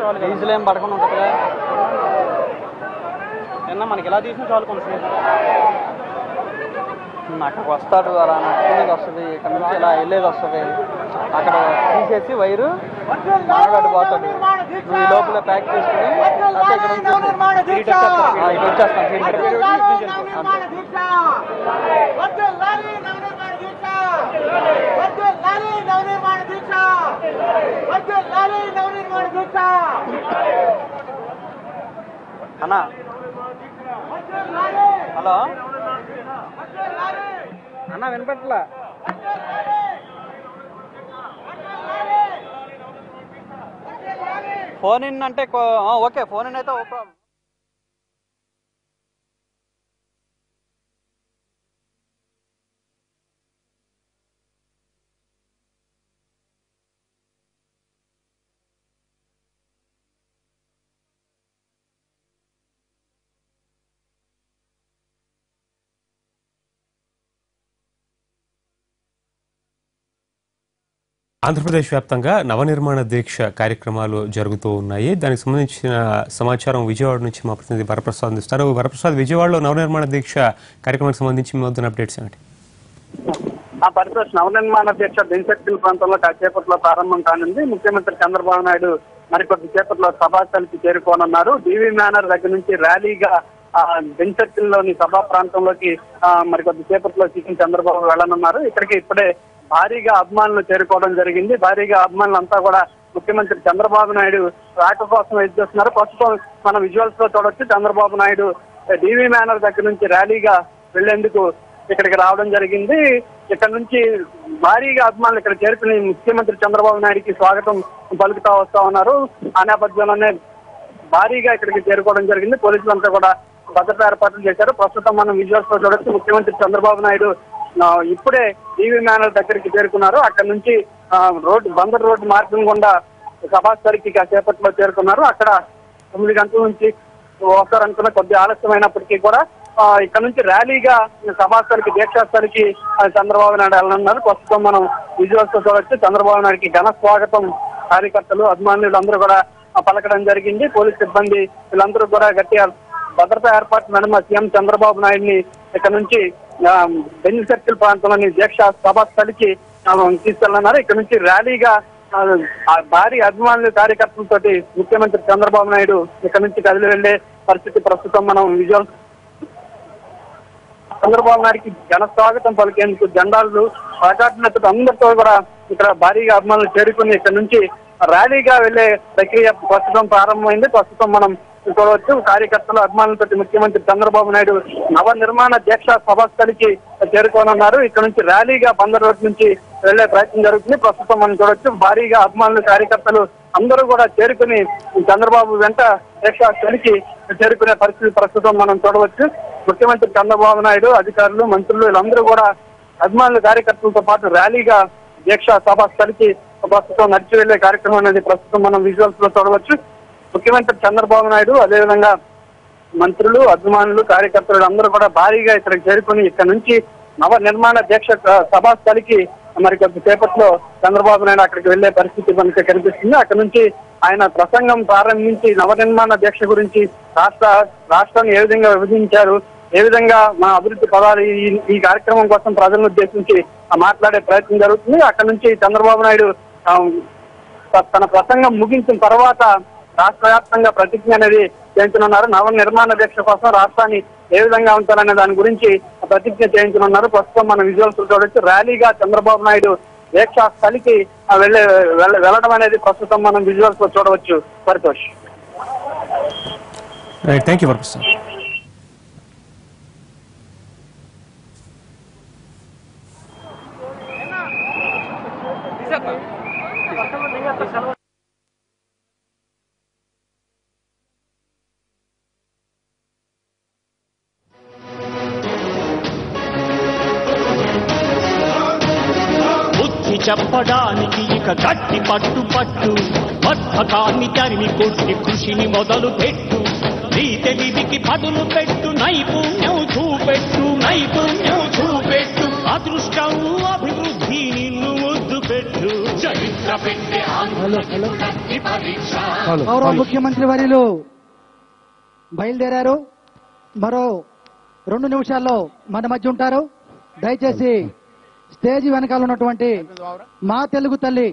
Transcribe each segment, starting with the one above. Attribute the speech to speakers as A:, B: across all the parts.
A: చాలు, ఈజీలో ఏం పడకుండా ఉంటుంది కదా. నిన్న మనకి ఇలా తీసిన చాలు కొంచెం. అక్కడికి వస్తాడు, అలా నడుచుకునేది వస్తుంది, ఇక్కడ నుంచి ఇలా వెళ్ళేది వస్తుంది. అక్కడ తీసేసి వైరు మానగాడు పోతాడు. నువ్వు ఈ లోపల ప్యాక్ చేసుకుని ఇక్కడ ఇటు వచ్చేస్తాను. అన్నా హలో అన్న వినపట్లా. ఫోన్ ఇన్ అంటే ఓకే, ఫోన్ ఇన్ అయితే ఓ ప్రాబ్లం.
B: ఆంధ్రప్రదేశ్ వ్యాప్తంగా నవనిర్మాణ దీక్ష కార్యక్రమాలు జరుగుతూ ఉన్నాయి. దానికి సంబంధించిన సమాచారం విజయవాడ నుంచి మా ప్రతినిధి వరప్రసాద్ అందిస్తారు. వరప్రసాద్, విజయవాడలో నవనిర్మాణ దీక్ష కార్యక్రమానికి సంబంధించి మీ వద్ద అప్డేట్స్ ఏమిటి?
C: పరితోష్, నవనిర్మాణ దీక్ష బెంచర్కిల్ ప్రాంతంలో కాసేపట్లో ప్రారంభం కానుంది. ముఖ్యమంత్రి చంద్రబాబు నాయుడు మరికొద్ది సేపట్లో సభాస్థలికి చేరుకోనున్నారు. డివి మేనర్ దగ్గర నుంచి ర్యాలీగా బెంచర్కిల్ లోని సభా ప్రాంతంలోకి మరికొద్ది సేపట్లో సీఎం చంద్రబాబు వెళ్లనున్నారు. ఇక్కడికి ఇప్పుడే భారీగా అభిమానులు చేరుకోవడం జరిగింది. భారీగా అభిమానులంతా కూడా ముఖ్యమంత్రి చంద్రబాబు నాయుడు రాక కోసం ఎదురు చూస్తున్నారు. ప్రస్తుతం మన విజువల్స్ లో చూడొచ్చు, చంద్రబాబు నాయుడు డివి మేనర్ దగ్గర నుంచి ర్యాలీగా వెళ్లేందుకు ఇక్కడికి రావడం జరిగింది. ఇక్కడ నుంచి భారీగా అభిమానులు ఇక్కడ చేరుకుని ముఖ్యమంత్రి చంద్రబాబు నాయుడికి స్వాగతం పలుకుతా వస్తా ఉన్నారు. ఆ నేపథ్యంలోనే భారీగా ఇక్కడికి చేరుకోవడం జరిగింది. పోలీసులంతా కూడా భద్రతా ఏర్పాట్లు చేశారు. ప్రస్తుతం మనం విజువల్స్ లో చూడొచ్చు, ముఖ్యమంత్రి చంద్రబాబు నాయుడు ఇప్పుడే డివి మేనర్ దగ్గరికి చేరుకున్నారు. అక్కడ నుంచి బందర్ రోడ్డు మార్గం గుండా సభాస్థలికి కాసేపట్లో చేరుకున్నారు. అక్కడ 9 గంటల నుంచి వస్తారనుకున్న కొద్ది ఆలస్యమైనప్పటికీ కూడా ఇక్కడ నుంచి ర్యాలీగా సభాస్థలికి దీక్షాస్థలికి చంద్రబాబు నాయుడు వెళ్ళనున్నారు. ప్రస్తుతం మనం విజువల్స్ తో చూడొచ్చు, చంద్రబాబు నాయుడికి ఘన స్వాగతం కార్యకర్తలు అభిమానులు అందరూ కూడా పలకడం జరిగింది. పోలీస్ సిబ్బంది వీళ్ళందరూ కూడా గట్టిగా భద్రతా ఏర్పాటు నడుమ సీఎం చంద్రబాబు నాయుడిని ఇక్కడ నుంచి బెంజ్ సర్కిల్ ప్రాంతంలోని దీక్ష సభాస్థలికి తీసుకెళ్లన్నారు. ఇక్కడ నుంచి ర్యాలీగా భారీ అభిమానులు కార్యకర్తలతోటి ముఖ్యమంత్రి చంద్రబాబు నాయుడు ఇక్కడ నుంచి కదిలి వెళ్లే పరిస్థితి ప్రస్తుతం మనం విజువల్. చంద్రబాబు నాయుడికి ఘన స్వాగతం పలికేందుకు జెండాలు ప్రకాశనతో అందరితో కూడా ఇక్కడ భారీగా అభిమానులు చేరుకుని ఇక్కడ నుంచి ర్యాలీగా వెళ్లే ప్రక్రియ ప్రస్తుతం ప్రారంభమైంది. ప్రస్తుతం మనం చూడవచ్చు, కార్యకర్తలు అభిమానులతో ముఖ్యమంత్రి చంద్రబాబు నాయుడు నవనిర్మాణ దీక్ష సభాస్థలికి చేరుకోనున్నారు. ఇక్కడ నుంచి ర్యాలీగా బందర్ రోడ్ నుంచి వెళ్లే ప్రయత్నం జరుగుతుంది. ప్రస్తుతం మనం చూడొచ్చు, భారీగా అభిమానులు కార్యకర్తలు అందరూ కూడా చేరుకుని చంద్రబాబు వెంట దీక్షా స్థలికి చేరుకునే పరిస్థితి ప్రస్తుతం మనం చూడవచ్చు. ముఖ్యమంత్రి చంద్రబాబు నాయుడు, అధికారులు, మంత్రులు వీళ్ళందరూ కూడా అభిమానులు కార్యకర్తలతో పాటు ర్యాలీగా దీక్ష సభాస్థలికి ప్రస్తుతం నడిచి వెళ్లే కార్యక్రమం అనేది ప్రస్తుతం మనం విజువల్స్ లో చూడవచ్చు. ముఖ్యమంత్రి చంద్రబాబు నాయుడు అదేవిధంగా మంత్రులు, అభిమానులు, కార్యకర్తలు అందరూ కూడా భారీగా ఇక్కడికి చేరుకుని ఇక్కడ నుంచి నవ నిర్మాణ దీక్ష సభాస్థలికి మరి కొద్ది సేపట్లో చంద్రబాబు నాయుడు అక్కడికి వెళ్లే పరిస్థితి మనకి కనిపిస్తుంది. అక్కడ నుంచి ఆయన ప్రసంగం ప్రారంభించి నవనిర్మాణ దీక్ష గురించి రాష్ట్రాన్ని ఏ విధంగా విభజించారు, ఏ విధంగా మా అభివృద్ధి పదాలు ఈ కార్యక్రమం కోసం ప్రజలను ఉద్దేశించి మాట్లాడే ప్రయత్నం జరుగుతుంది. అక్కడ నుంచి చంద్రబాబు నాయుడు తన ప్రసంగం ముగించిన తర్వాత రాష్ట్ర వ్యాప్తంగా ప్రతిజ్ఞ అనేది చేయించనున్నారు. నవనిర్మాణ దీక్ష కోసం రాష్ట్రాన్ని ఏ విధంగా ఉంటారనే దాని గురించి ప్రతిజ్ఞ చేయించనున్నారు. ప్రస్తుతం మన విజువల్స్ చూడవచ్చు, ర్యాలీగా చంద్రబాబు నాయుడు దీక్షా స్థలికి వెళ్ళడం అనేది ప్రస్తుతం మనం విజువల్స్ లో చూడవచ్చు. Paritosh,
B: thank you Varaprasad.
D: చెప్పడానికి ఇక గట్టి పట్టు బద్ధకాన్ని తరిమి కొట్టి కృషిని మొదలు పెట్టు. నీ తెలివికి పదులు పెట్టు, నైపుణ్యం చూపెట్టు. అదృష్టం అభివృద్ధి నిన్ను ముద్దు పెట్టు.
E: గౌరవ ముఖ్యమంత్రి వర్యులు బయలుదేరారు. మరో 2 నిమిషాల్లో మన మధ్య ఉంటారు. దయచేసి స్టేజ్ వెనకాల ఉన్నటువంటి మా తెలుగు తల్లి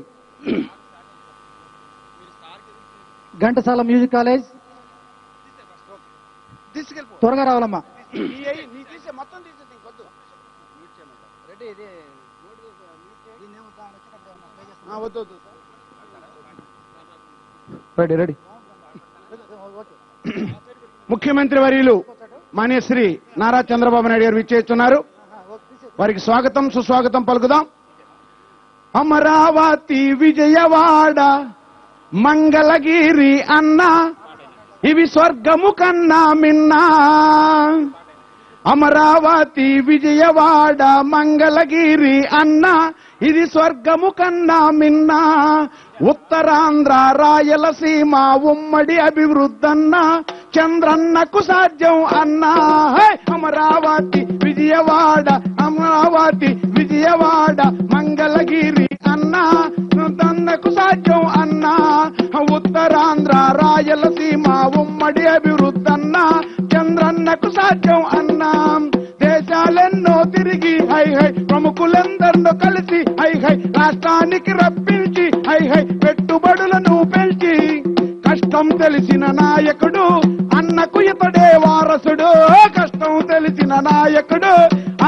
E: ఘంటసాల మ్యూజిక్ కాలేజ్ త్వరగా రావాలమ్మా. రెడీ.
F: ముఖ్యమంత్రి వర్యులు మాన్యశ్రీ నారా చంద్రబాబు నాయుడు గారు విచ్చేస్తున్నారు. వారికి స్వాగతం సుస్వాగతం పలుకుదాం. అమరావతి విజయవాడ మంగళగిరి అన్న ఇవి స్వర్గము కన్నా మిన్నా. అమరావతి విజయవాడ మంగళగిరి అన్న ఇది స్వర్గము కన్నా మిన్నా. ఉత్తరాంధ్ర రాయలసీమ ఉమ్మడి అభివృద్ధన్న చంద్రన్నకు సాధ్యం అన్నా. అమరావతి విజయవాడ అమరావతి విజయవాడ మంగళగిరి అన్నా చంద్రన్నకు సాధ్యం అన్నా. ఉత్తరాంధ్ర రాయలసీమ ఉమ్మడి అభివృద్ధన్న చంద్రన్నకు సాధ్యం అన్నా. దేశాలెన్నో తిరిగి హై హై ప్రముఖులందరిలో కలిసి హై హై రాష్ట్రానికి రప్పించి హై హై పెట్టుబడులను పెంచి కష్టం తెలిసిన నాయకుడు అన్నకు ఇతడే వారసుడు. కష్టం తెలిసిన నాయకుడు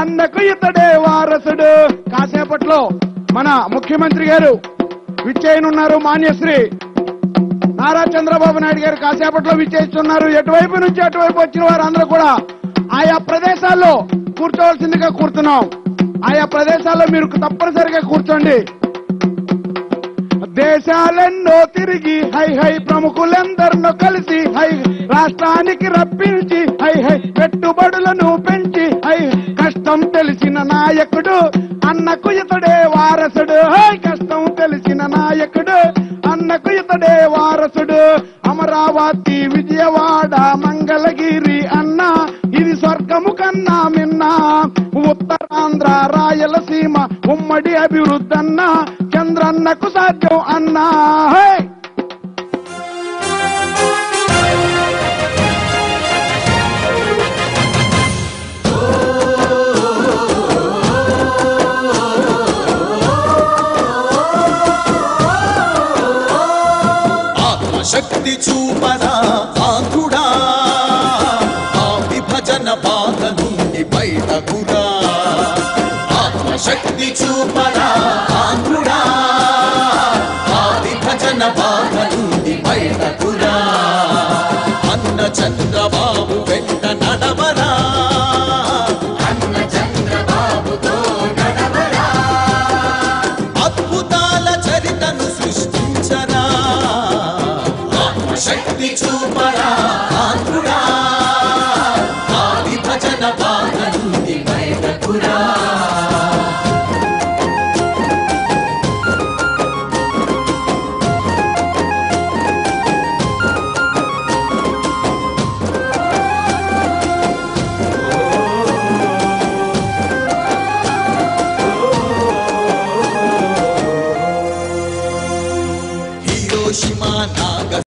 F: అన్నకు ఇతడే వారసుడు. కాసేపట్లో మన ముఖ్యమంత్రి గారు విచ్చేయనున్నారు. మాన్యశ్రీ నారా చంద్రబాబు నాయుడు గారు కాసేపట్లో విచ్చేస్తున్నారు. ఎటువైపు నుంచి అటువైపు వచ్చిన వారు అందరూ కూడా ఆయా ప్రదేశాల్లో కూర్చోవలసిందిగా కూర్చున్నాం. ఆయా ప్రదేశాల్లో మీరు తప్పనిసరిగా కూర్చోండి. దేశాలెన్నో తిరిగి హై హై ప్రముఖులందరిలో కలిసి హై రాష్ట్రానికి రప్పించి హై హై పెట్టుబడులను పెంచి హై కష్టం తెలిసిన నాయకుడు అన్నకు ఇతడే వారసుడు. హై కష్టం తెలిసిన నాయకుడు అన్నకు ఇతడే వారసుడు. అమరావతి విజయవాడ మంగళగిరి అన్న ఇది స్వర్గము కన్నా మిన్నా. ఉత్తరాంధ్ర రాయలసీమ ఉమ్మడి అభివృద్ధన్న చంద్రన్నకు సాధ్యం అన్నా.
G: శక్తి చూపరా ఆంధ్రుడా ఆ విభజన బాధ నుండి బయటకురా. ఆత్మశక్తి చూపరా ఆంధ్రుడా ఆ విభజన బాధ నుండి బయటకురా. అన్న చంద్రబాబు